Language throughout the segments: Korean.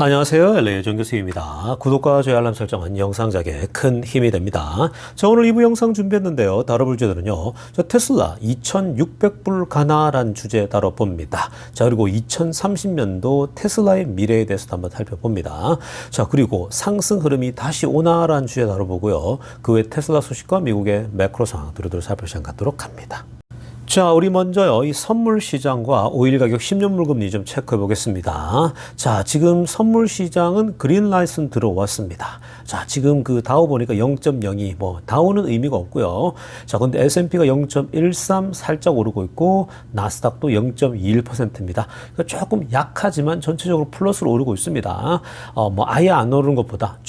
안녕하세요. LA 정 교수입니다. 구독과 좋아요 알람 설정은 영상작에 큰 힘이 됩니다. 자, 오늘 2부 영상 준비했는데요. 다뤄볼 주제는요. 저 테슬라 2600불 가나라는 주제 다뤄봅니다. 자, 그리고 2030년도 테슬라의 미래에 대해서도 한번 살펴봅니다. 자, 그리고 상승 흐름이 다시 오나라는 주제 다뤄보고요. 그 외 테슬라 소식과 미국의 매크로 상황 두루두루 살펴볼 시간 갖도록 합니다. 자, 우리 먼저요, 이 선물 시장과 오일 가격 10년 물금리 좀 체크해 보겠습니다. 자, 지금 선물 시장은 그린라이트는 들어왔습니다. 자, 지금 그 다우 보니까 0.02, 다우는 의미가 없고요. 자, 근데 S&P가 0.13 살짝 오르고 있고, 나스닥도 0.21%입니다. 그러니까 조금 약하지만 전체적으로 플러스로 오르고 있습니다. 아예 안 오르는 것보다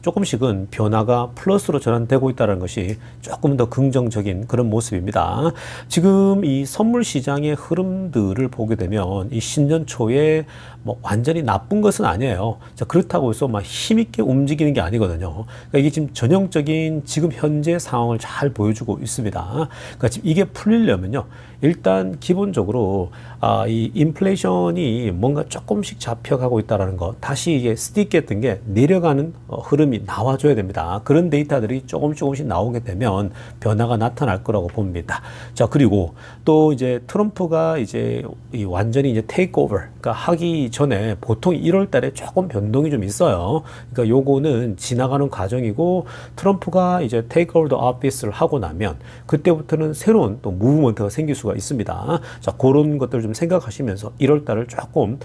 조금씩은 변화가 플러스로 전환되고 있다는 것이 조금 더 긍정적인 그런 모습입니다. 지금 이 선물 시장의 흐름들을 보게 되면 이 신년 초에 완전히 나쁜 것은 아니에요. 자, 그렇다고 해서 막 힘있게 움직이는 게 아니거든요. 그러니까 이게 지금 전형적인 지금 현재 상황을 잘 보여주고 있습니다. 그러니까 지금 이게 풀리려면요. 일단 기본적으로 이 인플레이션이 뭔가 조금씩 잡혀가고 있다는 거, 다시 이게 스틱했던 게 내려가는 흐름이 나와줘야 됩니다. 그런 데이터들이 조금씩 나오게 되면 변화가 나타날 거라고 봅니다. 자, 그리고 또 이제 트럼프가 이제 완전히 이제 테이크오버, 그러니까 하기 전에 보통 1월 달에 조금 변동이 좀 있어요. 그러니까 요거는 지나가는 과정이고, 트럼프가 이제 테이크오버 더 오피스를 하고 나면 그때부터는 새로운 또 무브먼트가 생길 수가 있습니다. 자, 그런 것들을 좀 생각하시면서 1월 달을 조금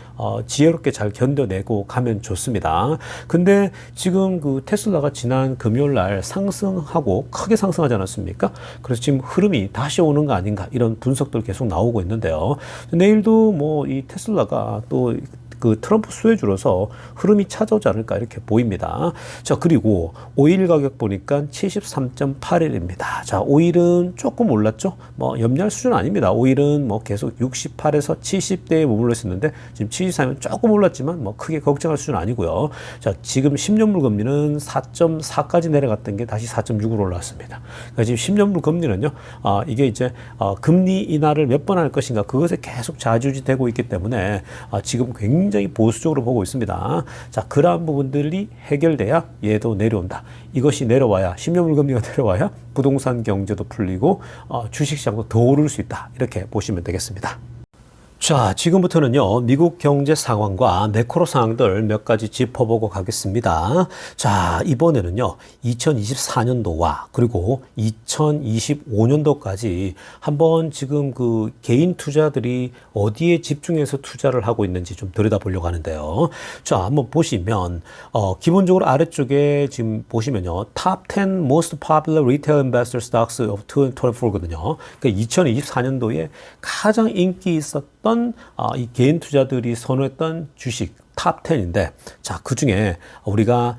지혜롭게 잘 견뎌내고 가면 좋습니다. 근데 지금 그 테슬라가 지난 금요일 날 상승하고 크게 상승하지 않았습니까? 그래서 지금 흐름이 다시 오는 거 아닌가, 이런 분석들 계속 나오고 있는데요. 내일도 이 테슬라가 또 그 트럼프 수혜주로서 흐름이 찾아오지 않을까 이렇게 보입니다. 자, 그리고 오일 가격 보니까 73.81입니다. 자, 오일은 조금 올랐죠? 염려할 수준 아닙니다. 오일은 계속 68에서 70대에 머물러 있었는데 지금 73은 조금 올랐지만 크게 걱정할 수준 아니고요. 자, 지금 10년물 금리는 4.4까지 내려갔던 게 다시 4.6으로 올라왔습니다. 그러니까 지금 10년물 금리는요, 이게 이제 금리 인하를 몇 번 할 것인가, 그것에 계속 좌지우지되고 있기 때문에 지금 굉장히 보수적으로 보고 있습니다. 자, 그러한 부분들이 해결돼야 얘도 내려온다. 이것이 내려와야, 10년물 금리가 내려와야 부동산 경제도 풀리고 주식시장도 더 오를 수 있다. 이렇게 보시면 되겠습니다. 자, 지금부터는요, 미국 경제 상황과 매크로 상황들 몇 가지 짚어보고 가겠습니다. 자, 이번에는요, 2024년도와 그리고 2025년도까지 한번 지금 그 개인 투자들이 어디에 집중해서 투자를 하고 있는지 좀 들여다보려고 하는데요. 자, 한번 보시면, 기본적으로 아래쪽에 지금 보시면요, Top 10 Most Popular Retail Investor Stocks of 2024거든요. 그러니까 2024년도에 가장 인기 있었던 이 개인 투자들이 선호했던 주식 탑 10인데, 자, 그 중에 우리가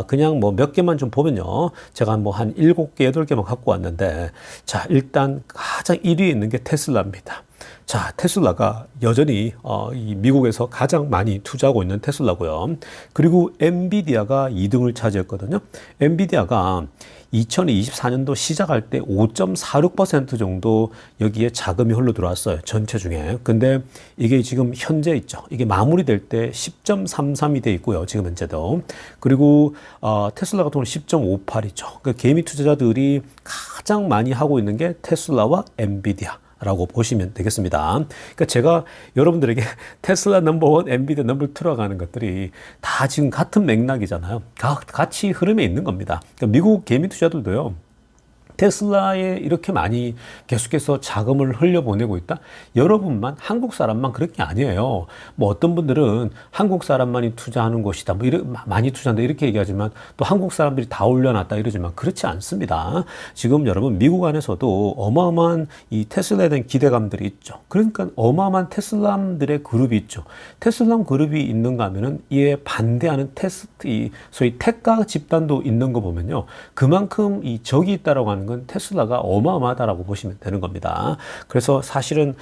그냥 몇 개만 좀 보면요, 제가 한 7개, 8개만 갖고 왔는데, 자, 일단 가장 1위에 있는 게 테슬라입니다. 자, 테슬라가 여전히 이 미국에서 가장 많이 투자하고 있는 테슬라고요. 그리고 엔비디아가 2등을 차지했거든요. 엔비디아가 2024년도 시작할 때 5.46% 정도 여기에 자금이 흘러 들어왔어요. 전체 중에. 근데 이게 지금 현재 있죠. 이게 마무리될 때 10.33이 돼 있고요. 지금 현재도. 그리고 테슬라 같은 경우는 10.58이죠. 그러니까 개미 투자자들이 가장 많이 하고 있는 게 테슬라와 엔비디아 라고 보시면 되겠습니다. 그러니까 제가 여러분들에게 테슬라 넘버 1, 엔비디아 넘버 2라고 하는 것들이 다 지금 같은 맥락이잖아요. 같이 흐름에 있는 겁니다. 그러니까 미국 개미 투자들도요, 테슬라에 이렇게 많이 계속해서 자금을 흘려보내고 있다? 여러분만, 한국 사람만 그런 게 아니에요. 어떤 분들은 한국 사람만이 투자하는 곳이다, 많이 투자한다 이렇게 얘기하지만, 또 한국 사람들이 다 올려놨다 이러지만 그렇지 않습니다. 지금 여러분, 미국 안에서도 어마어마한 이 테슬라에 대한 기대감들이 있죠. 그러니까 어마어마한 테슬라들의 그룹이 있죠. 테슬라 그룹이 있는가 하면은 이에 반대하는 소위 테크 집단도 있는 거 보면요, 그만큼 이 적이 있다라고 하는 건 테슬라가 어마어마하다라고 보시면 되는 겁니다. 그래서 사실은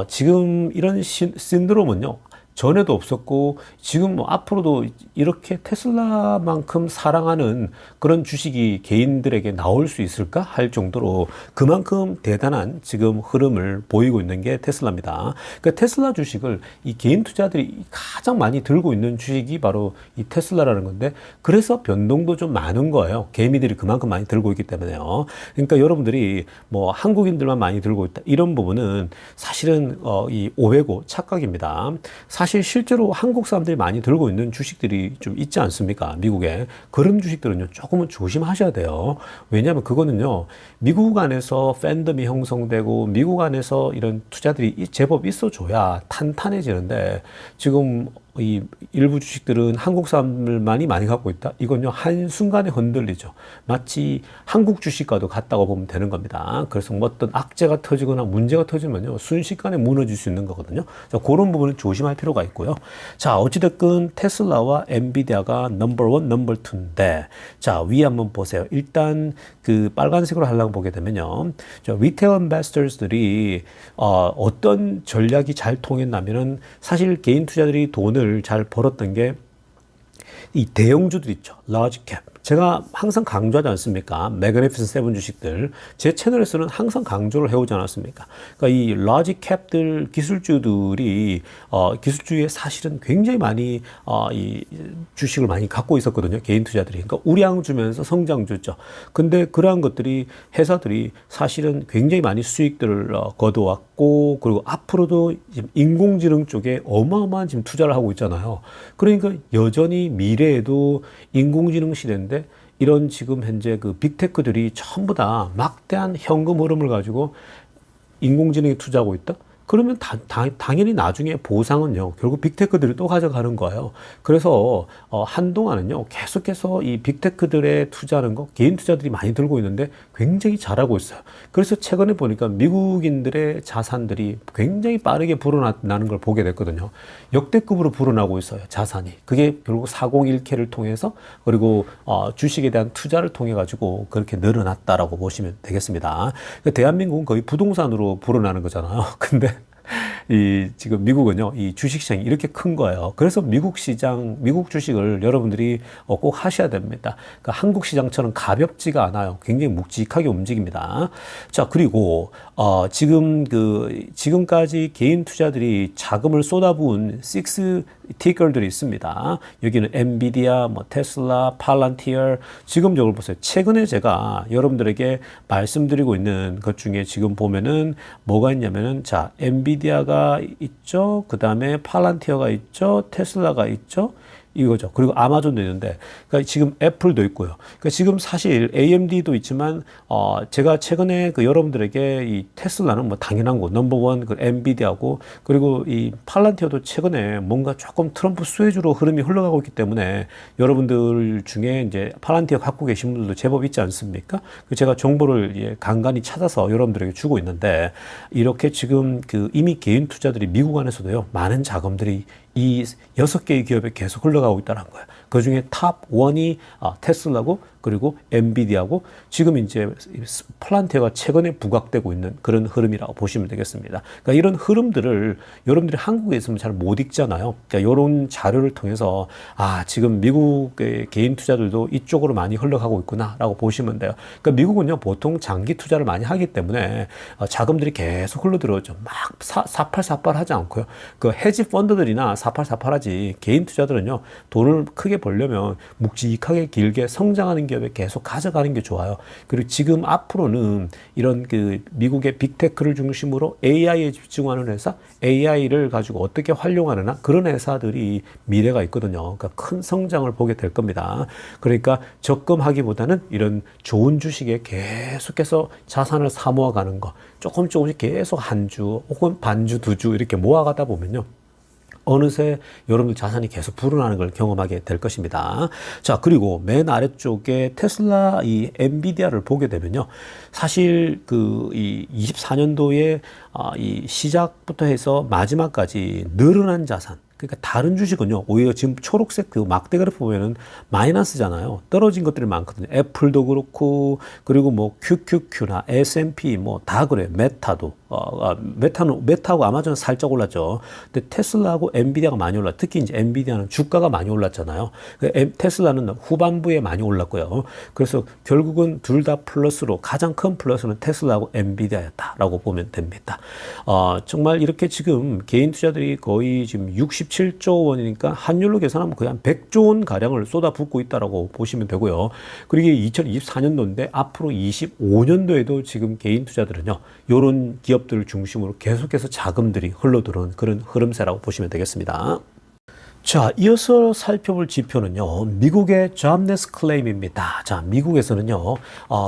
지금 이런 신드롬은요, 전에도 없었고 지금 뭐 앞으로도 이렇게 테슬라만큼 사랑하는 그런 주식이 개인들에게 나올 수 있을까 할 정도로 그만큼 대단한 지금 흐름을 보이고 있는 게 테슬라입니다. 그러니까 테슬라 주식을 이 개인 투자들이 가장 많이 들고 있는 주식이 바로 이 테슬라라는 건데, 그래서 변동도 좀 많은 거예요. 개미들이 그만큼 많이 들고 있기 때문에요. 그러니까 여러분들이 뭐 한국인들만 많이 들고 있다 이런 부분은 사실은 이 오해고 착각입니다. 사실 실제로 한국 사람들이 많이 들고 있는 주식들이 좀 있지 않습니까? 미국에. 그런 주식들은요, 조금은 조심하셔야 돼요. 왜냐하면 그거는요, 미국 안에서 팬덤이 형성되고 미국 안에서 이런 투자들이 제법 있어줘야 탄탄해지는데, 지금 이 일부 주식들은 한국 사람들만이 많이 갖고 있다? 이건요, 한순간에 흔들리죠. 마치 한국 주식과도 같다고 보면 되는 겁니다. 그래서 뭐 어떤 악재가 터지거나 문제가 터지면요, 순식간에 무너질 수 있는 거거든요. 자, 그런 부분은 조심할 필요가 있고요. 자, 어찌됐건 테슬라와 엔비디아가 넘버 원, 넘버 투인데, 자, 위에 한번 보세요. 일단 그 빨간색으로 하려고 보게 되면요, 저 리테일 인베스터들이 어떤 전략이 잘 통했냐면은, 사실 개인 투자들이 돈을 잘 벌었던 게 이 대형주들 있죠. large cap. 제가 항상 강조하지 않습니까? 매그니피센트 세븐 주식들. 제 채널에서는 항상 강조를 해오지 않았습니까? 그러니까 이 large cap들 기술주들이, 기술주에 사실은 굉장히 많이, 이 주식을 많이 갖고 있었거든요. 개인 투자들이. 그러니까 우량 주면서 성장주죠. 근데 그러한 것들이, 회사들이 사실은 굉장히 많이 수익들을 거둬왔고, 그리고 앞으로도 지금 인공지능 쪽에 어마어마한 지금 투자를 하고 있잖아요. 그러니까 여전히 미래에도 인공지능 시대인데, 이런 지금 현재 그 빅테크들이 전부 다 막대한 현금 흐름을 가지고 인공지능에 투자하고 있다? 그러면 당연히 나중에 보상은요, 결국 빅테크들이 또 가져가는 거예요. 그래서 한동안은요, 계속해서 이 빅테크들에 투자하는 거, 개인 투자들이 많이 들고 있는데 굉장히 잘하고 있어요. 그래서 최근에 보니까 미국인들의 자산들이 굉장히 빠르게 불어나는 걸 보게 됐거든요. 역대급으로 불어나고 있어요, 자산이. 그게 결국 401k를 통해서, 그리고 주식에 대한 투자를 통해 가지고 그렇게 늘어났다라고 보시면 되겠습니다. 대한민국은 거의 부동산으로 불어나는 거잖아요. 근데 지금 미국은요, 이 주식시장이 이렇게 큰 거예요. 그래서 미국 시장, 미국 주식을 여러분들이 꼭 하셔야 됩니다. 그러니까 한국 시장처럼 가볍지가 않아요. 굉장히 묵직하게 움직입니다. 자, 그리고, 지금까지 개인 투자들이 자금을 쏟아부은 6 티커들이 있습니다. 여기는 엔비디아, 뭐 테슬라, 팔란티어. 지금 저걸 보세요. 최근에 제가 여러분들에게 말씀드리고 있는 것 중에 지금 보면은 뭐가 있냐면은, 자, 엔비디아가 있죠. 그 다음에 팔란티어가 있죠. 테슬라가 있죠. 이거죠. 그리고 아마존도 있는데, 그러니까 지금 애플도 있고요. 그러니까 지금 사실 AMD도 있지만, 제가 최근에 그 여러분들에게 이 테슬라는 뭐 당연한 거, 넘버원 그 엔비디아고, 그리고 이 팔란티어도 최근에 뭔가 조금 트럼프 수혜주로 흐름이 흘러가고 있기 때문에 여러분들 중에 이제 팔란티어 갖고 계신 분들도 제법 있지 않습니까? 제가 정보를 간간히 찾아서 여러분들에게 주고 있는데, 이렇게 지금 그 이미 개인 투자들이 미국 안에서도요, 많은 자금들이 이 6개의 기업에 계속 흘러가고 있다는 거예요. 그 중에 탑 1이 테슬라고, 그리고 엔비디아고, 지금 이제 플란티어가 최근에 부각되고 있는 그런 흐름이라고 보시면 되겠습니다. 그러니까 이런 흐름들을 여러분들이 한국에 있으면 잘 못 읽잖아요. 그러니까 이런 자료를 통해서 지금 미국의 개인 투자들도 이쪽으로 많이 흘러가고 있구나라고 보시면 돼요. 그러니까 미국은요, 보통 장기 투자를 많이 하기 때문에 자금들이 계속 흘러들어오죠. 막 사팔사팔하지 않고요. 그 헤지 펀드들이나 사팔사팔하지, 개인 투자들은요, 돈을 크게 벌려면 묵직하게 길게 성장하는 기업에 계속 가져가는 게 좋아요. 그리고 지금 앞으로는 이런 그 미국의 빅테크를 중심으로 AI에 집중하는 회사, AI를 가지고 어떻게 활용하느냐, 그런 회사들이 미래가 있거든요. 그러니까 큰 성장을 보게 될 겁니다. 그러니까 적금하기보다는 이런 좋은 주식에 계속해서 자산을 사모아가는 거, 조금씩 계속 한 주 혹은 반주, 2주 이렇게 모아가다 보면요, 어느새 여러분들 자산이 계속 불어나는 걸 경험하게 될 것입니다. 자, 그리고 맨 아래쪽에 테슬라 이 엔비디아를 보게 되면요, 사실 이 24년도에 이 시작부터 해서 마지막까지 늘어난 자산, 그러니까 다른 주식은요, 오히려 지금 초록색 그 막대 그래프 보면은 마이너스잖아요. 떨어진 것들이 많거든요. 애플도 그렇고, 그리고 뭐 QQQ나 S&P 뭐 다 그래요. 메타도. 메타하고 아마존은 살짝 올랐죠. 근데 테슬라하고 엔비디아가 많이 올랐. 특히 이제 엔비디아는 주가가 많이 올랐잖아요. 테슬라는 후반부에 많이 올랐고요. 그래서 결국은 둘 다 플러스로 가장 큰 플러스는 테슬라하고 엔비디아였다라고 보면 됩니다. 정말 이렇게 지금 개인 투자들이 거의 지금 67조 원이니까 환율로 계산하면 거의 한 100조 원 가량을 쏟아붓고 있다라고 보시면 되고요. 그리고 2024년도인데 앞으로 25년도에도 지금 개인 투자들은요, 이런 기업들을 중심으로 계속해서 자금들이 흘러들어오는 그런 흐름세라고 보시면 되겠습니다. 자, 이어서 살펴볼 지표는요, 미국의 잡네스 클레임입니다. 자, 미국에서는요,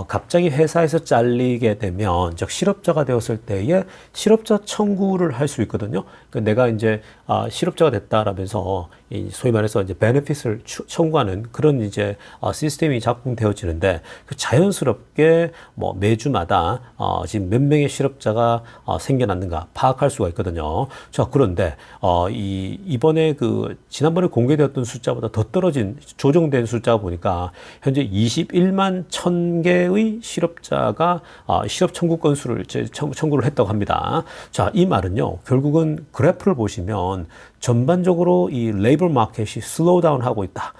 갑자기 회사에서 잘리게 되면, 즉, 실업자가 되었을 때에 실업자 청구를 할 수 있거든요. 그러니까 내가 이제, 실업자가 됐다라면서, 소위 말해서 이제 베네핏을 청구하는 그런 이제, 시스템이 작동되어지는데, 그 자연스럽게 뭐 매주마다, 지금 몇 명의 실업자가 생겨났는가 파악할 수가 있거든요. 자, 그런데, 이번에 지난번에 공개되었던 숫자보다 더 떨어진 조정된 숫자 보니까 현재 21만 1000개의 실업자가 실업 청구 건수를 청구를 했다고 합니다. 자, 이 말은요, 결국은 그래프를 보시면 전반적으로 이 레이버 마켓이 슬로우다운 하고 있다.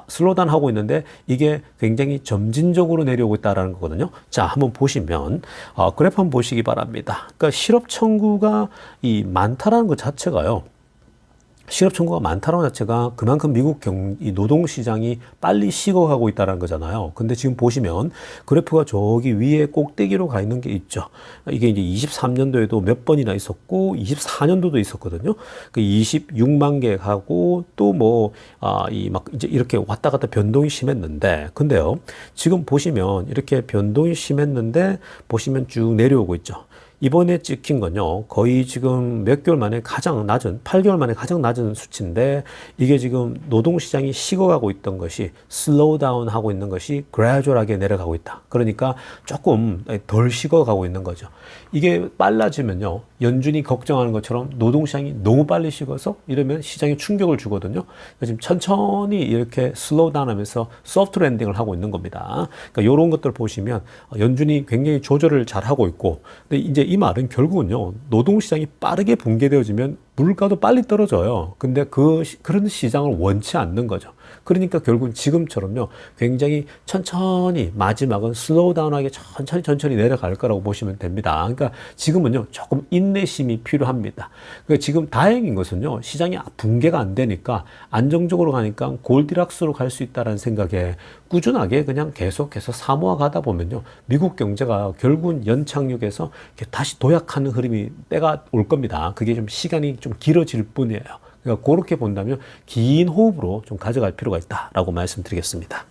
슬로우다운 하고 있는데 이게 굉장히 점진적으로 내려오고 있다라는 거거든요. 자, 한번 보시면 그래프 한번 보시기 바랍니다. 그러니까 실업 청구가 많다라는 것 자체가요, 실업 청구가 많다는 자체가 그만큼 미국 이 노동 시장이 빨리 식어가고 있다는 거잖아요. 근데 지금 보시면 그래프가 저기 위에 꼭대기로 가 있는 게 있죠. 이게 이제 23년도에도 몇 번이나 있었고 24년도도 있었거든요. 그 26만 개 하고 또 뭐 막 이제 이렇게 왔다 갔다 변동이 심했는데, 근데요, 지금 보시면 이렇게 변동이 심했는데 보시면 쭉 내려오고 있죠. 이번에 찍힌 건요, 거의 지금 몇 개월 만에 가장 낮은, 8개월 만에 가장 낮은 수치인데, 이게 지금 노동시장이 식어가고 있던 것이 슬로우 다운 하고 있는 것이 그래주얼하게 내려가고 있다. 그러니까 조금 덜 식어가고 있는 거죠. 이게 빨라지면요, 연준이 걱정하는 것처럼 노동시장이 너무 빨리 식어서 이러면 시장에 충격을 주거든요. 그러니까 지금 천천히 이렇게 슬로우 다운 하면서 소프트 랜딩을 하고 있는 겁니다. 그러니까 이런 것들 보시면 연준이 굉장히 조절을 잘 하고 있고, 근데 이제 이 말은 결국은요, 노동시장이 빠르게 붕괴되어지면 물가도 빨리 떨어져요. 근데 그런 시장을 원치 않는 거죠. 그러니까 결국은 지금처럼요, 굉장히 천천히 마지막은 슬로우 다운하게 천천히 내려갈 거라고 보시면 됩니다. 그러니까 지금은요, 조금 인내심이 필요합니다. 그러니까 지금 다행인 것은요, 시장이 붕괴가 안 되니까 안정적으로 가니까 골디락스로 갈 수 있다는 생각에 꾸준하게 그냥 계속해서 사모아 가다 보면요, 미국 경제가 결국은 연착륙에서 다시 도약하는 흐름이 때가 올 겁니다. 그게 좀 시간이 좀 길어질 뿐이에요. 그러니까 그렇게 본다면 긴 호흡으로 좀 가져갈 필요가 있다라고 말씀드리겠습니다.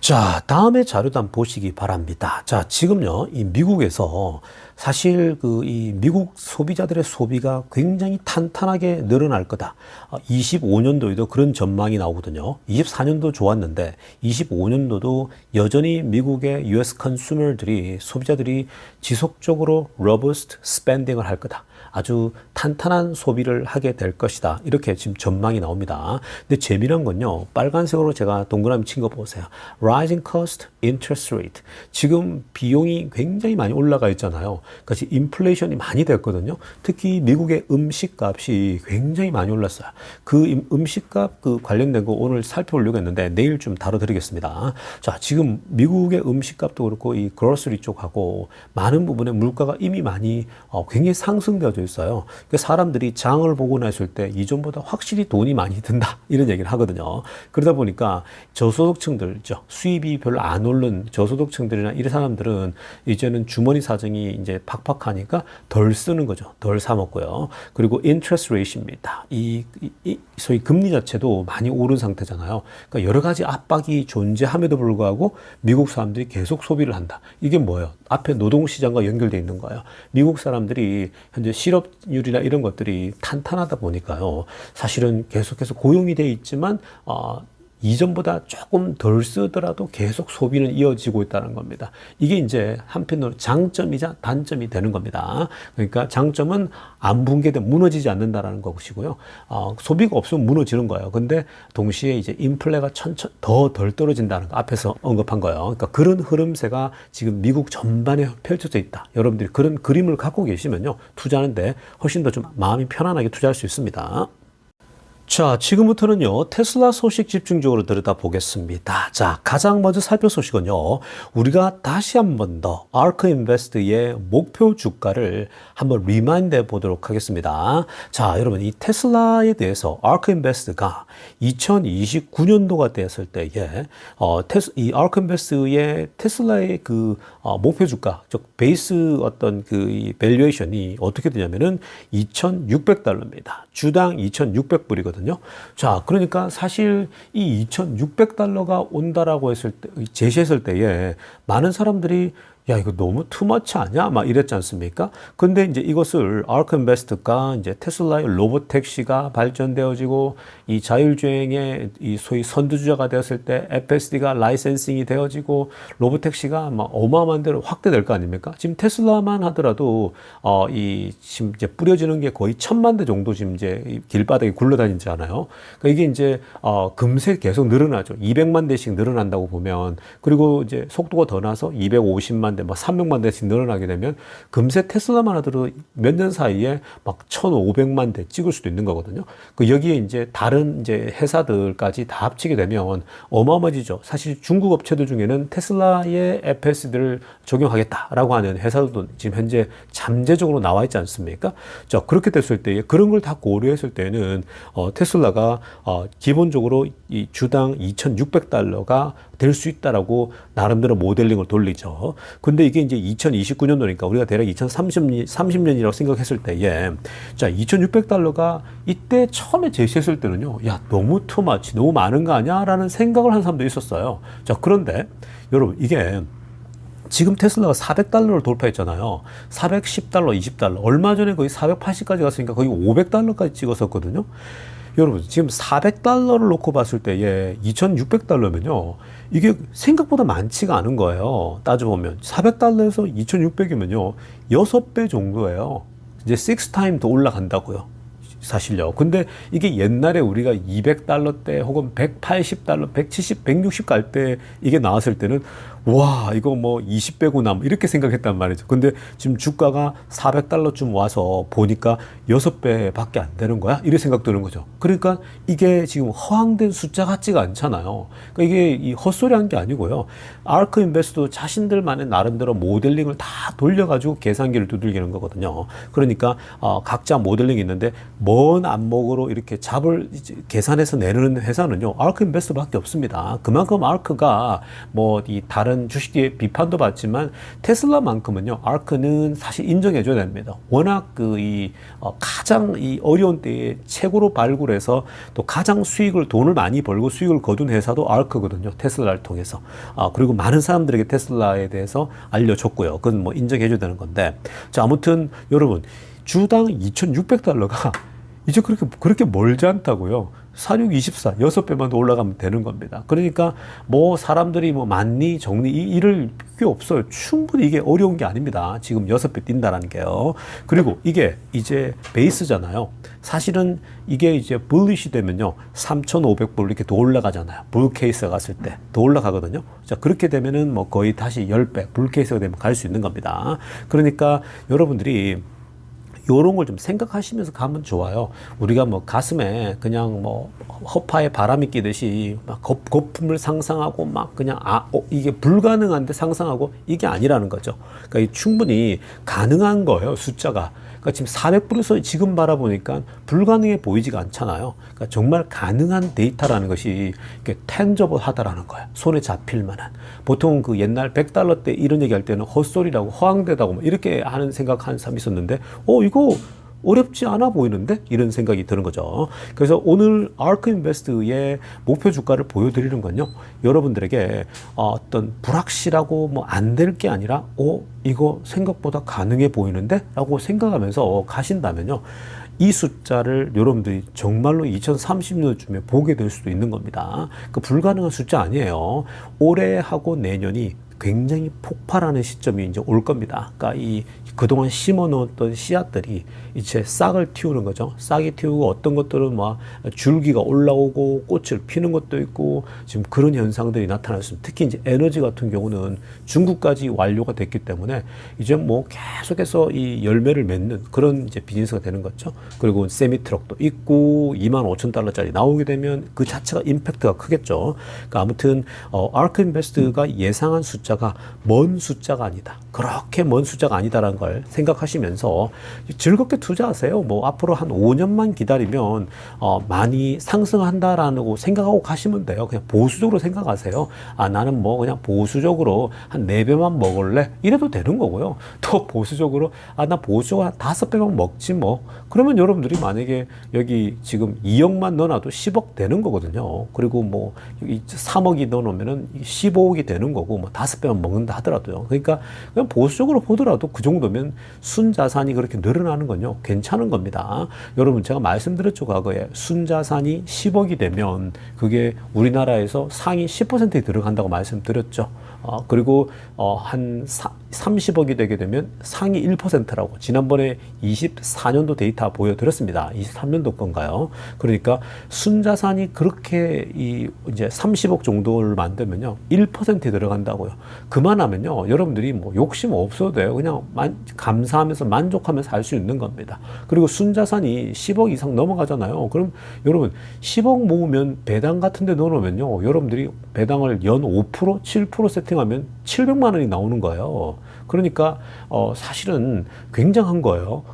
자, 다음에 자료도 한번 보시기 바랍니다. 자, 지금요, 이 미국에서 사실 이 미국 소비자들의 소비가 굉장히 탄탄하게 늘어날 거다. 25년도에도 그런 전망이 나오거든요. 24년도 좋았는데 25년도도 여전히 미국의 US 컨슈머들이, 소비자들이 지속적으로 robust spending을 할 거다. 아주 탄탄한 소비를 하게 될 것이다. 이렇게 지금 전망이 나옵니다. 근데 재미난 건요, 빨간색으로 제가 동그라미 친 거 보세요. Rising cost, interest rate. 지금 비용이 굉장히 많이 올라가 있잖아요. 그래서 인플레이션이 많이 됐거든요. 특히 미국의 음식값이 굉장히 많이 올랐어요. 그 음식값 관련된 거 오늘 살펴보려고 했는데 내일 좀 다뤄드리겠습니다. 자, 지금 미국의 음식값도 그렇고 이 그로서리 쪽하고 많은 부분에 물가가 이미 많이 굉장히 상승되어져 있어요. 그러니까 사람들이 장을 보고 났을 때 이전보다 확실히 돈이 많이 든다, 이런 얘기를 하거든요. 그러다 보니까 저소득층들, 수입이 별로 안 오른 저소득층들이나 이런 사람들은 이제는 주머니 사정이 이제 팍팍하니까 덜 쓰는 거죠. 덜 사 먹고요. 그리고 interest rate입니다. 소위 금리 자체도 많이 오른 상태잖아요. 그러니까 여러 가지 압박이 존재함에도 불구하고 미국 사람들이 계속 소비를 한다. 이게 뭐예요? 앞에 노동시장과 연결되어 있는 거예요. 미국 사람들이 현재 실업률이나 이런 것들이 탄탄하다 보니까요, 사실은 계속해서 고용이 돼 있지만 이전보다 조금 덜 쓰더라도 계속 소비는 이어지고 있다는 겁니다. 이게 이제 한편으로 장점이자 단점이 되는 겁니다. 그러니까 장점은 안 붕괴돼 무너지지 않는다라는 것이고요. 소비가 없으면 무너지는 거예요. 근데 동시에 이제 인플레가 더 덜 떨어진다는 거 앞에서 언급한 거예요. 그러니까 그런 흐름세가 지금 미국 전반에 펼쳐져 있다. 여러분들이 그런 그림을 갖고 계시면요, 투자하는데 훨씬 더 좀 마음이 편안하게 투자할 수 있습니다. 자, 지금부터는요, 테슬라 소식 집중적으로 들여다보겠습니다. 자, 가장 먼저 살펴볼 소식은요, 우리가 다시 한 번 더 아크 인베스트의 목표 주가를 한번 리마인드 해 보도록 하겠습니다. 자, 여러분, 이 테슬라에 대해서 아크 인베스트가 2029년도가 되었을 때에 이 아크 인베스트의 테슬라의 그 목표 주가, 즉 베이스 어떤 그 밸류에이션이 어떻게 되냐면은 2,600달러입니다. 주당 2,600불이거든요. 자, 그러니까 사실 이 2,600달러가 온다라고 했을 때, 제시했을 때에 많은 사람들이 야, 이거 너무 투머치 아니야? 막 이랬지 않습니까? 근데 이제 이것을 아크 인베스트가 이제 테슬라의 로봇 택시가 발전되어지고 이 자율주행의 이 소위 선두주자가 되었을 때 FSD가 라이센싱이 되어지고 로봇 택시가 막 어마어마한 대로 확대될 거 아닙니까? 지금 테슬라만 하더라도 이 지금 이제 뿌려지는 게 거의 1,000만 대 정도 지금 이제 길바닥에 굴러다니잖아요. 그러니까 이게 이제 금세 계속 늘어나죠. 200만 대씩 늘어난다고 보면, 그리고 이제 속도가 더 나서 250만 대, 막 300만 대씩 늘어나게 되면 금세 테슬라만 하더라도 몇 년 사이에 막 1,500만 대 찍을 수도 있는 거거든요. 그 여기에 이제 다른 이제 회사들까지 다 합치게 되면 어마어마해지죠. 사실 중국 업체들 중에는 테슬라의 FSD를 적용하겠다라고 하는 회사들도 지금 현재 잠재적으로 나와 있지 않습니까? 자, 그렇게 됐을 때 그런 걸 다 고려했을 때는 테슬라가 기본적으로 이 주당 2,600달러가 될 수 있다라고 나름대로 모델링을 돌리죠. 근데 이게 이제 2029년도니까 우리가 대략 2030년이라고 생각했을 때에, 자, 2,600달러가 이때 처음에 제시했을 때는요, 야, 너무 투마치, 너무 많은 거 아니야? 라는 생각을 한 사람도 있었어요. 자, 그런데 여러분, 이게 지금 테슬라가 400달러를 돌파했잖아요. 410달러, 20달러. 얼마 전에 거의 480까지 갔으니까 거의 500달러까지 찍었었거든요. 여러분, 지금 400달러를 놓고 봤을 때에 2,600달러면요, 이게 생각보다 많지가 않은 거예요. 따져보면 400달러에서 2,600이면요 6배 정도예요. 이제 6타임 더 올라간다고요, 사실요. 근데 이게 옛날에 우리가 200달러 때 혹은 180달러, 170, 160 갈 때 이게 나왔을 때는 와, 이거 뭐 20배구나 이렇게 생각했단 말이죠. 근데 지금 주가가 400달러쯤 와서 보니까 6배밖에 안 되는 거야? 이렇게 생각 드는 거죠. 그러니까 이게 지금 허황된 숫자 같지가 않잖아요. 그러니까 이게 이 헛소리 한 게 아니고요. 아크 인베스트 자신들만의 나름대로 모델링을 다 돌려가지고 계산기를 두들기는 거거든요. 그러니까 각자 모델링이 있는데 먼 안목으로 이렇게 잡을 계산해서 내는 회사는요, 아크 인베스트밖에 없습니다. 그만큼 아크가 뭐 이 다른 주식의 비판도 받지만 테슬라만큼은요, 아크는 사실 인정해줘야 됩니다. 워낙 가장 이 어려운 때에 최고로 발굴해서 또 가장 돈을 많이 벌고 수익을 거둔 회사도 아크거든요. 테슬라를 통해서. 그리고 많은 사람들에게 테슬라에 대해서 알려줬고요. 그건 뭐 인정해줘야 되는 건데. 자, 아무튼 여러분, 주당 2,600달러가 이제 그렇게 멀지 않다고요. 4624, 6배만 더 올라가면 되는 겁니다. 그러니까 뭐 사람들이 뭐 많니 적니 이럴 필요 없어요. 충분히 이게 어려운 게 아닙니다. 지금 6배 뛴다라는 게요. 그리고 이게 이제 베이스잖아요. 사실은 이게 이제 불리시 되면요, 3,500불 이렇게 더 올라가잖아요. 불 케이스가 갔을 때 더 올라가거든요. 자, 그렇게 되면은 뭐 거의 다시 10배 불 케이스가 되면 갈 수 있는 겁니다. 그러니까 여러분들이 요런 걸 좀 생각하시면서 가면 좋아요. 우리가 뭐 가슴에 그냥 뭐 허파에 바람이 끼듯이 막 거품을 상상하고 막 그냥 이게 불가능한데 상상하고, 이게 아니라는 거죠. 그러니까 충분히 가능한 거예요, 숫자가. 그러니까 지금 400불에서 지금 바라보니까 불가능해 보이지가 않잖아요. 그러니까 정말 가능한 데이터라는 것이 이렇게 tangible-하다라는 거예요. 손에 잡힐 만한. 보통 그 옛날 100달러 때 이런 얘기할 때는 헛소리라고 허황되다고 이렇게 하는 생각하는 사람이 있었는데, 이거 어렵지 않아 보이는데? 이런 생각이 드는 거죠. 그래서 오늘 아크 인베스트의 목표 주가를 보여드리는 건요, 여러분들에게 어떤 불확실하고 뭐 안 될 게 아니라 이거 생각보다 가능해 보이는데? 라고 생각하면서 가신다면요, 이 숫자를 여러분들이 정말로 2030년쯤에 보게 될 수도 있는 겁니다. 그 불가능한 숫자 아니에요. 올해하고 내년이 굉장히 폭발하는 시점이 이제 올 겁니다. 그러니까 이 그동안 심어 놓았던 씨앗들이 이제 싹을 틔우는 거죠. 싹이 틔우고 어떤 것들은 막 줄기가 올라오고 꽃을 피는 것도 있고 지금 그런 현상들이 나타났습니다. 특히 이제 에너지 같은 경우는 중국까지 완료가 됐기 때문에 이제 뭐 계속해서 이 열매를 맺는 그런 이제 비즈니스가 되는 거죠. 그리고 세미 트럭도 있고 25,000달러짜리 나오게 되면 그 자체가 임팩트가 크겠죠. 그러니까 아무튼 아크 인베스트가 예상한 숫자가 먼 숫자가 아니다. 그렇게 먼 숫자가 아니다라는 걸 생각하시면서 즐겁게 투자하세요. 뭐 앞으로 한 5년만 기다리면 많이 상승한다라고 생각하고 가시면 돼요. 그냥 보수적으로 생각하세요. 아, 나는 뭐 그냥 보수적으로 한 4배만 먹을래? 이래도 되는 거고요. 또 보수적으로 나 보수적으로 한 5배만 먹지 뭐. 그러면 여러분들이 만약에 여기 지금 2억만 넣어놔도 10억 되는 거거든요. 그리고 뭐 3억이 넣어놓으면은 15억이 되는 거고 뭐 5배만 먹는다 하더라도요. 그러니까 그냥 보수적으로 보더라도 그 정도면 순자산이 그렇게 늘어나는 건요 괜찮은 겁니다. 여러분 제가 말씀드렸죠. 과거에 순자산이 10억이 되면 그게 우리나라에서 상위 10%에 들어간다고 말씀드렸죠. 그리고 한 30억이 되게 되면 상위 1%라고 지난번에 24년도 데이터 보여드렸습니다. 23년도 건가요? 그러니까 순자산이 그렇게 이제 30억 정도를 만들면요 1%에 들어간다고요. 그만하면요 여러분들이 뭐 욕심 없어도 돼요. 그냥 감사하면서 만족하면서 살 수 있는 겁니다. 그리고 순자산이 10억 이상 넘어가잖아요. 그럼 여러분 10억 모으면 배당 같은 데 넣어놓으면요 여러분들이 배당을 연 5%, 7% 세팅하면 700만 원이 나오는 거예요. 그러니까 사실은 굉장한 거예요.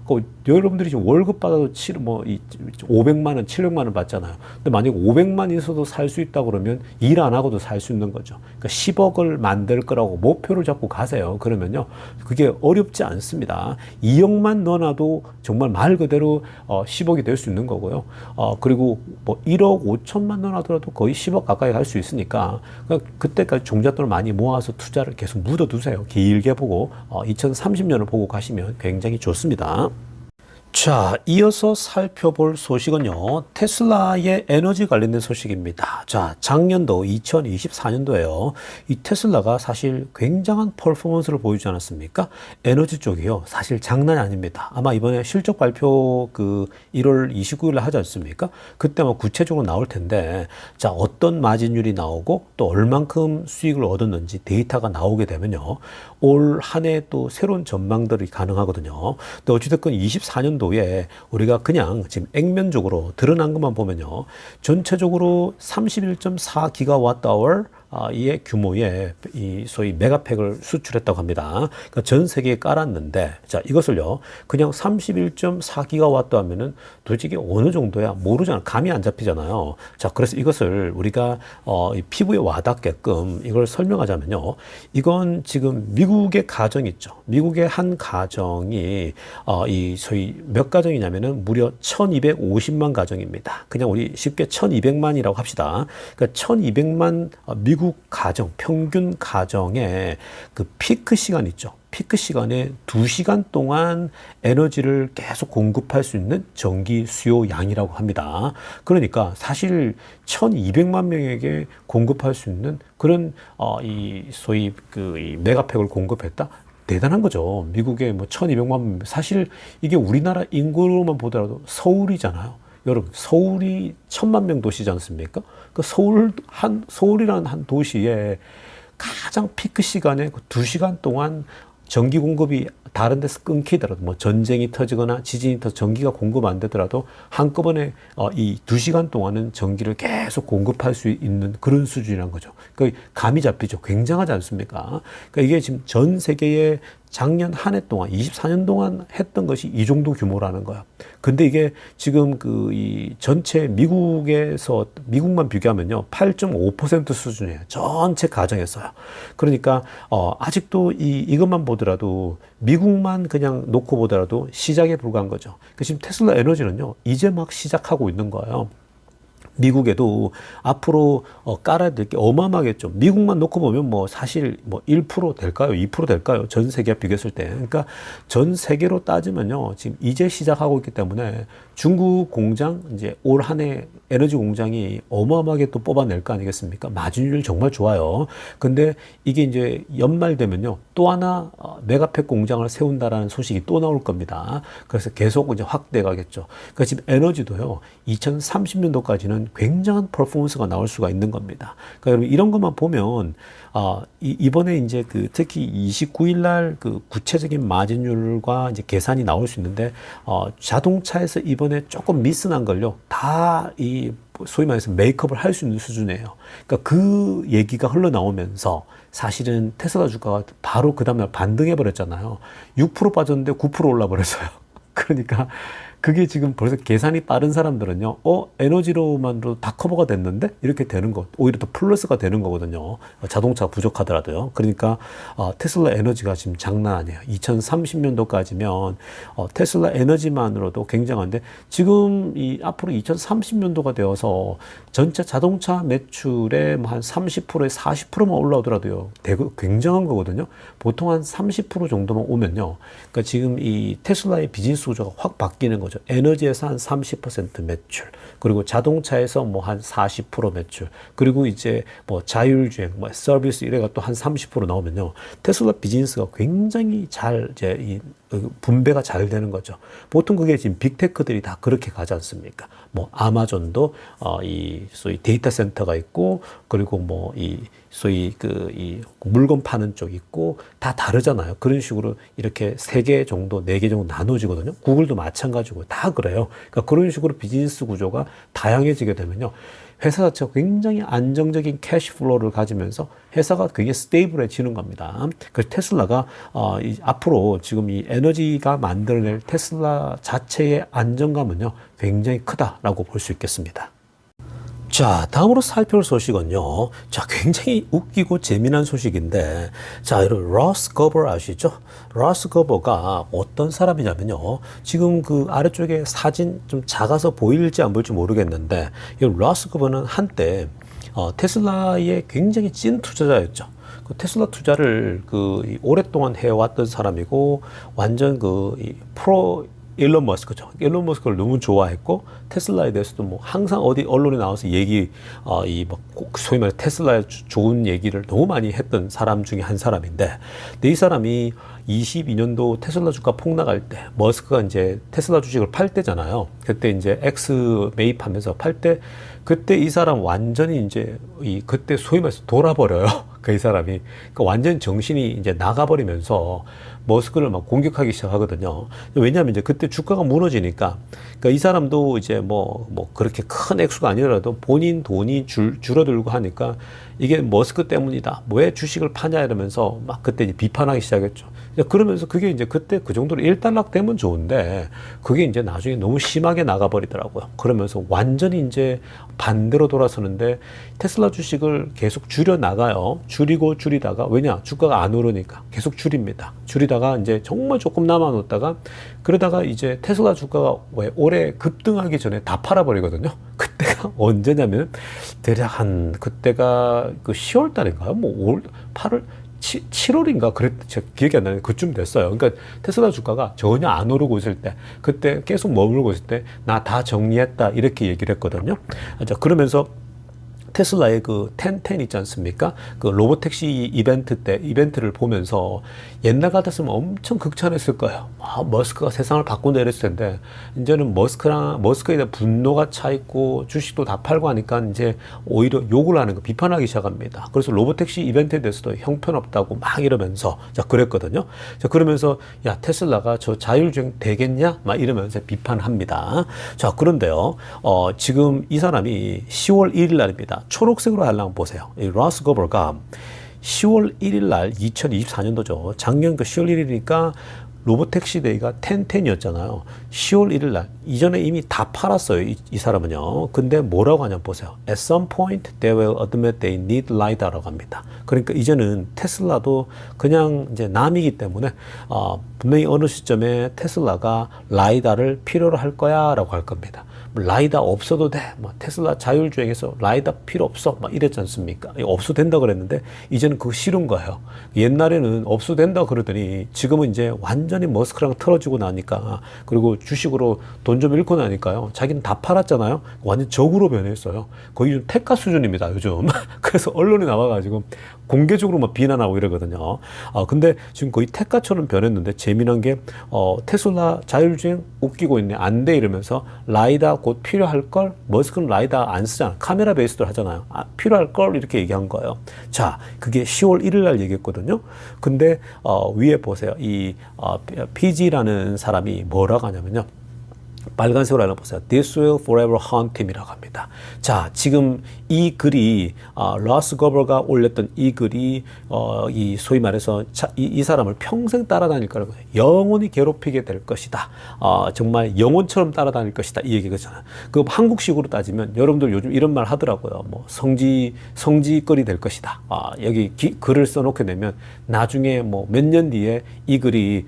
여러분들이 지금 월급 받아도 500만 원, 700만 원 받잖아요. 근데 만약 500만 있어도 살 수 있다 그러면 일 안 하고도 살 수 있는 거죠. 그러니까 10억을 만들 거라고 목표를 잡고 가세요. 그러면요 그게 어렵지 않습니다. 2억만 넣어놔도 정말 말 그대로 10억이 될 수 있는 거고요. 그리고 뭐 1억 5천만 넣어놔도 거의 10억 가까이 갈 수 있으니까 그때까지 종잣돈을 많이 모아서 투자를 계속 묻어두세요. 길게 보고 2030년을 보고 가시면 굉장히 좋습니다. 자, 이어서 살펴볼 소식은요, 테슬라의 에너지 관련된 소식입니다. 자, 작년도 2024년도에요. 이 테슬라가 사실 굉장한 퍼포먼스를 보이지 않았습니까? 에너지 쪽이요. 사실 장난이 아닙니다. 아마 이번에 실적 발표 1월 29일에 하지 않습니까? 그때 뭐 구체적으로 나올 텐데, 자, 어떤 마진율이 나오고 또 얼만큼 수익을 얻었는지 데이터가 나오게 되면요. 올 한 해 또 새로운 전망들이 가능하거든요. 근데 어찌됐건 24년도에 우리가 그냥 지금 액면적으로 드러난 것만 보면요. 전체적으로 31.4 기가와트 아워 이의 규모의 이 소위 메가팩을 수출했다고 합니다. 그러니까 전 세계에 깔았는데, 자, 이것을요, 그냥 31.4 기가와트 하면은 도대체 이게 어느 정도야? 모르잖아. 감이 안 잡히잖아요. 자, 그래서 이것을 우리가 이 피부에 와닿게끔 이걸 설명하자면요. 이건 지금 미국의 가정 있죠. 미국의 한 가정이 이 소위 몇 가정이냐면은 무려 1250만 가정입니다. 그냥 우리 쉽게 1200만이라고 합시다. 그러니까 1200만 미국 가정, 평균 가정의 그 피크 시간 있죠. 피크 시간에 2시간 동안 에너지를 계속 공급할 수 있는 전기 수요 양이라고 합니다. 그러니까 사실 1200만 명에게 공급할 수 있는 그런 이 소위 이 메가팩을 공급했다? 대단한 거죠. 미국에 뭐 1200만 명, 사실 이게 우리나라 인구로만 보더라도 서울이잖아요. 여러분, 서울이 1000만 명 도시지 않습니까? 그 서울이라는 한 도시에 가장 피크 시간에 2시간 동안 전기 공급이 다른 데서 끊기더라도 뭐 전쟁이 터지거나 지진이 터져 전기가 공급 안 되더라도 한꺼번에 이 2시간 동안은 전기를 계속 공급할 수 있는 그런 수준이라는 거죠. 그 감이 잡히죠. 굉장하지 않습니까? 그러니까 이게 지금 전 세계의 작년 한 해 동안 24년 동안 했던 것이 이 정도 규모라는 거야. 근데 이게 지금 이 전체 미국만 비교하면요 8.5% 수준이에요. 전체 가정에서요. 그러니까 아직도 이것만 보더라도 미국만 그냥 놓고 보더라도 시작에 불과한 거죠. 그러니까 지금 테슬라 에너지는요 이제 막 시작하고 있는 거예요. 미국에도 앞으로 깔아야 될 게 어마어마하겠죠. 미국만 놓고 보면 뭐 사실 뭐 1% 될까요? 2% 될까요? 전 세계와 비교했을 때. 그러니까 전 세계로 따지면요. 지금 이제 시작하고 있기 때문에 중국 공장 이제 올 한 해 에너지 공장이 어마어마하게 또 뽑아낼 거 아니겠습니까? 마진율 정말 좋아요. 근데 이게 이제 연말 되면요. 또 하나 메가팩 공장을 세운다라는 소식이 또 나올 겁니다. 그래서 계속 이제 확대 가겠죠. 그러니까 지금 에너지도요. 2030년도까지는 굉장한 퍼포먼스가 나올 수가 있는 겁니다. 그러니까 여러분 이런 것만 보면 이번에 이제 그 특히 29일 날 그 구체적인 마진율과 이제 계산이 나올 수 있는데 자동차에서 이번에 조금 미스난 걸요. 다 이 소위 말해서 메이크업을 할 수 있는 수준이에요. 그러니까 그 얘기가 흘러나오면서 사실은 테슬라 주가가 바로 그 다음날 반등해 버렸잖아요. 6% 빠졌는데 9% 올라 버렸어요. 그러니까 그게 지금 벌써 계산이 빠른 사람들은요, 에너지로만으로 다 커버가 됐는데? 이렇게 되는 것, 오히려 더 플러스가 되는 거거든요. 자동차가 부족하더라도요. 그러니까, 테슬라 에너지가 지금 장난 아니에요. 2030년도까지면, 테슬라 에너지만으로도 굉장한데, 지금 앞으로 2030년도가 되어서 전체 자동차 매출의 한 30%에 40%만 올라오더라도요. 굉장한 거거든요. 보통 한 30% 정도만 오면요. 그러니까 지금 이 테슬라의 비즈니스 구조가 확 바뀌는 거죠. 에너지에서 한 30% 매출, 그리고 자동차에서 뭐 한 40% 매출, 그리고 이제 뭐 자율주행, 뭐 서비스 이래가 또 한 30% 나오면요. 테슬라 비즈니스가 굉장히 잘 이제 분배가 잘 되는 거죠. 보통 그게 지금 빅테크들이 다 그렇게 가지 않습니까? 뭐 아마존도 이 소위 데이터 센터가 있고, 그리고 뭐 이 소위 이 물건 파는 쪽 있고 다 다르잖아요. 그런 식으로 이렇게 3개 정도, 4개 정도 나눠지거든요. 구글도 마찬가지고 다 그래요. 그러니까 그런 식으로 비즈니스 구조가 다양해지게 되면요. 회사 자체가 굉장히 안정적인 캐시플로우를 가지면서 회사가 굉장히 스테이블해지는 겁니다. 그래서 테슬라가 앞으로 지금 이 에너지가 만들어낼 테슬라 자체의 안정감은요, 굉장히 크다라고 볼 수 있겠습니다. 자, 다음으로 살펴볼 소식은요. 자, 굉장히 웃기고 재미난 소식인데, 자, 여러분, 러스 거버 아시죠? 러스 거버가 어떤 사람이냐면요. 지금 그 아래쪽에 사진 좀 작아서 보일지 안 보일지 모르겠는데, 이 러스 거버는 한때, 테슬라의 굉장히 찐 투자자였죠. 그 테슬라 투자를 오랫동안 해왔던 사람이고, 완전 프로 일론 머스크죠. 일론 머스크를 너무 좋아했고, 테슬라에 대해서도 뭐 항상 어디 언론에 나와서 소위 말해 테슬라의 좋은 얘기를 너무 많이 했던 사람 중에 한 사람인데, 근데 이 사람이 22년도 테슬라 주가 폭락할 때, 머스크가 이제 테슬라 주식을 팔 때잖아요. 그때 이제 X 매입하면서 팔 때, 그때 이 사람 완전히 이제 그때 소위 말해서 돌아버려요. 그 이 사람이. 그러니까 완전 정신이 이제 나가버리면서 머스크를 막 공격하기 시작하거든요. 왜냐하면 이제 그때 주가가 무너지니까, 그러니까 이 사람도 이제 뭐 그렇게 큰 액수가 아니더라도 본인 돈이 줄어들고 하니까 이게 머스크 때문이다. 왜 주식을 파냐 이러면서 막 그때 이제 비판하기 시작했죠. 그러면서 그게 이제 그때 그 정도로 일단락되면 좋은데, 그게 이제 나중에 너무 심하게 나가버리더라고요. 그러면서 완전히 이제 반대로 돌아서는데, 테슬라 주식을 계속 줄여 나가요. 줄이다가, 왜냐? 주가가 안 오르니까 계속 줄입니다. 줄이다가 이제 정말 조금 남아놓다가, 그러다가 이제 테슬라 주가가 왜 올해 급등하기 전에 다 팔아버리거든요. 그때가 언제냐면, 대략 그때가 10월 달인가요? 8월, 7월인가 제가 기억이 안 나는데 그쯤 됐어요. 그러니까 테슬라 주가가 전혀 안 오르고 있을 때, 그때 계속 머물고 있을 때, 나 다 정리했다 이렇게 얘기를 했거든요. 자, 그러면서 테슬라의 그 1010 있지 않습니까? 그 로보택시 이벤트를 보면서 옛날 같았으면 엄청 극찬했을 거예요. 머스크가 세상을 바꾼다 이랬을 텐데, 이제는 머스크에 대한 분노가 차 있고 주식도 다 팔고 하니까 이제 오히려 욕을 하는 거, 비판하기 시작합니다. 그래서 로보택시 이벤트에 대해서도 형편없다고 막 이러면서, 자, 그랬거든요. 자, 그러면서, 야, 테슬라가 저 자율주행 되겠냐? 막 이러면서 비판합니다. 자, 그런데요, 지금 이 사람이 10월 1일 날입니다. 초록색으로 하려면 보세요. 이 러스 거버가 10월 1일 날 2024년도죠. 작년 10월 1일이니까 로보택시 데이가 1010이었잖아요. 10월 1일 날 이전에 이미 다 팔았어요. 이 사람은요. 근데 뭐라고 하냐 보세요. At some point they will admit they need LiDAR라고 합니다. 그러니까 이제는 테슬라도 그냥 이제 남이기 때문에 분명히 어느 시점에 테슬라가 라이다를 필요로 할 거야라고 할 겁니다. 라이다 없어도 돼. 뭐 테슬라 자율주행에서 라이다 필요 없어. 막 이랬지 않습니까? 없어도 된다 그랬는데 이제는 그거 싫은 거예요. 옛날에는 없어도 된다 그러더니 지금은 이제 완전히 머스크랑 틀어지고 나니까 그리고 주식으로 돈 좀 잃고 나니까요. 자기는 다 팔았잖아요. 완전 적으로 변했어요. 거의 좀 택가 수준입니다, 요즘. 그래서 언론에 나와가지고 공개적으로 막 비난하고 이러거든요. 근데 지금 거의 택가처럼 변했는데 재미난 게, 테슬라 자율주행 웃기고 있네. 안 돼. 이러면서 라이다 곧 필요할 걸. 머스크는 라이다 안 쓰잖아. 카메라 베이스도 하잖아요. 필요할 걸 이렇게 얘기한 거예요. 자, 그게 10월 1일 날 얘기했거든요. 근데, 위에 보세요. PG라는 사람이 뭐라고 하냐면요. 빨간색으로 알려보세요. This will forever haunt him이라고 합니다. 자, 지금 이 글이, 러스 거버가 올렸던 이 글이, 이 소위 말해서 이 사람을 평생 따라다닐 거라고 해요. 영원히 괴롭히게 될 것이다. 정말 영혼처럼 따라다닐 것이다. 이 얘기거잖아요. 그 한국식으로 따지면 여러분들 요즘 이런 말 하더라고요. 뭐 성지거리 될 것이다. 여기 글을 써놓게 되면 나중에 뭐 몇 년 뒤에 이 글이,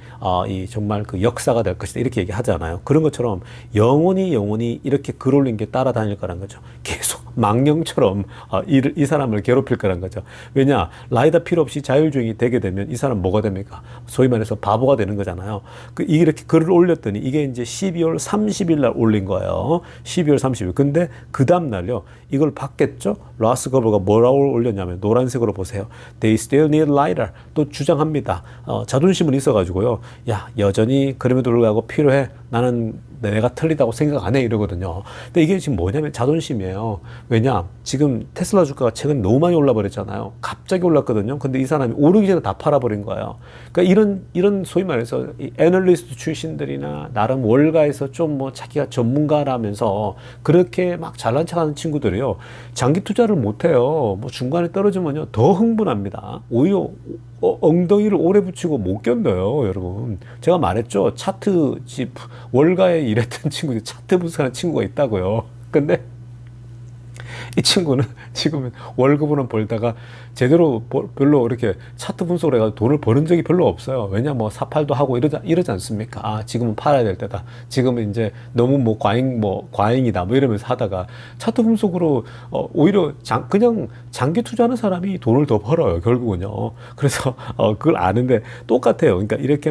이 정말 그 역사가 될 것이다. 이렇게 얘기하잖아요. 그런 것처럼 영원히 이렇게 글 올린 게 따라다닐 거란 거죠. 계속 망령처럼 이 사람을 괴롭힐 거란 거죠. 왜냐, 라이다 필요 없이 자율주행이 되게 되면 이 사람 뭐가 됩니까? 소위 말해서 바보가 되는 거잖아요. 이렇게 글을 올렸더니 이게 이제 12월 30일 날 올린 거예요. 12월 30일. 근데 그 다음 날요, 이걸 봤겠죠? 러스 거버가 뭐라고 올렸냐면 노란색으로 보세요. They still need lidar. 또 주장합니다. 자존심은 있어가지고요. 야, 여전히 그럼에도 불구하고 필요해. 나는 내가 틀리다고 생각 안 해. 이러거든요. 근데 이게 지금 뭐냐면 자존심이에요. 왜냐, 지금 테슬라 주가가 최근에 너무 많이 올라버렸잖아요. 갑자기 올랐거든요. 근데 이 사람이 오르기 전에 다 팔아버린 거예요. 그러니까 이런 소위 말해서 이 애널리스트 출신들이나 나름 월가에서 좀 뭐 자기가 전문가라면서 그렇게 막 잘난 척하는 친구들이요, 장기 투자를 못 해요. 뭐 중간에 떨어지면요 더 흥분합니다. 오히려 엉덩이를 오래 붙이고 못 견뎌요, 여러분. 제가 말했죠. 차트 집 월가에 일했던 친구들, 차트 분석하는 친구가 있다고요. 근데 이 친구는 지금은 월급으로 벌다가 제대로 별로 이렇게 차트 분석을 해가지고 돈을 버는 적이 별로 없어요. 왜냐, 뭐 사팔도 하고 이러지 않습니까? 지금은 팔아야 될 때다. 지금은 이제 너무 과잉이다. 뭐 이러면서 하다가 차트 분석으로, 오히려 그냥 장기 투자하는 사람이 돈을 더 벌어요, 결국은요. 그래서, 그걸 아는데 똑같아요. 그러니까 이렇게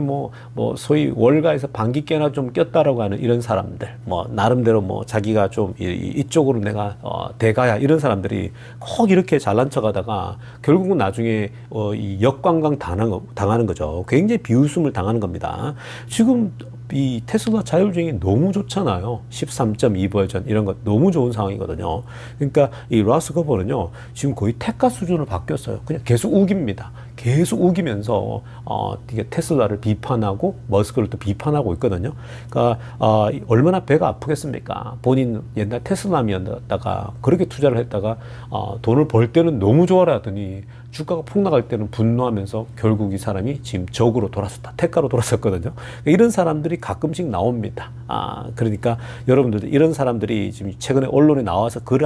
소위 월가에서 반기 깨나 좀 꼈다라고 하는 이런 사람들, 나름대로 자기가 좀 이쪽으로 내가, 대가야. 이런 사람들이 꼭 이렇게 잘난 척 하다가 결국은 나중에 이 역관광 당하는 거죠. 굉장히 비웃음을 당하는 겁니다. 지금 이 테슬라 자율주행이 너무 좋잖아요. 13.2 버전 이런 거 너무 좋은 상황이거든요. 그러니까 이 러스 거버는요, 지금 거의 택가 수준으로 바뀌었어요. 그냥 계속 우깁니다. 계속 우기면서 이게 테슬라를 비판하고 머스크를 또 비판하고 있거든요. 그러니까 얼마나 배가 아프겠습니까? 본인 옛날 테슬라면다가 그렇게 투자를 했다가 돈을 벌 때는 너무 좋아라 하더니 주가가 폭락할 때는 분노하면서 결국 이 사람이 지금 적으로 돌아섰다. 택가로 돌아섰거든요. 이런 사람들이 가끔씩 나옵니다. 그러니까 여러분들도 이런 사람들이 지금 최근에 언론에 나와서 글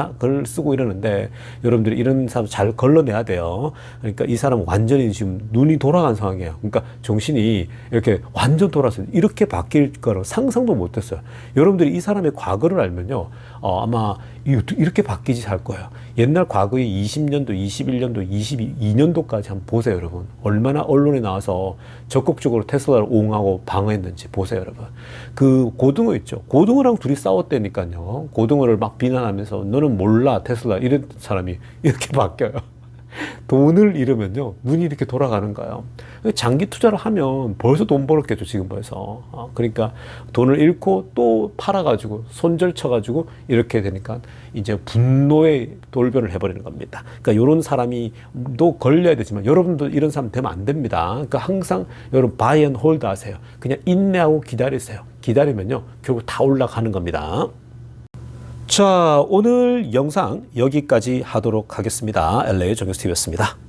쓰고 이러는데 여러분들이 이런 사람 잘 걸러내야 돼요. 그러니까 이 사람은 완전히 지금 눈이 돌아간 상황이에요. 그러니까 정신이 이렇게 완전 돌아서 이렇게 바뀔 거라고 상상도 못했어요. 여러분들이 이 사람의 과거를 알면요, 아마 이렇게 바뀌지 할 거예요. 옛날 과거에 20년도, 21년도, 22년도까지 한번 보세요, 여러분. 얼마나 언론에 나와서 적극적으로 테슬라를 옹호하고 방어했는지 보세요, 여러분. 그 고등어 있죠. 고등어랑 둘이 싸웠다니까요. 고등어를 막 비난하면서 너는 몰라, 테슬라. 이런 사람이 이렇게 바뀌어요. 돈을 잃으면요, 눈이 이렇게 돌아가는 거예요. 장기 투자를 하면 벌써 돈 벌었겠죠, 지금 벌써. 그러니까 돈을 잃고 또 팔아가지고 손절 쳐가지고 이렇게 되니까 이제 분노의 돌변을 해버리는 겁니다. 그러니까 이런 사람이 또 걸려야 되지만 여러분도 이런 사람 되면 안 됩니다. 그러니까 항상 여러분 바이 앤 홀드 하세요. 그냥 인내하고 기다리세요. 기다리면요, 결국 다 올라가는 겁니다. 자, 오늘 영상 여기까지 하도록 하겠습니다. LA 정경스TV였습니다.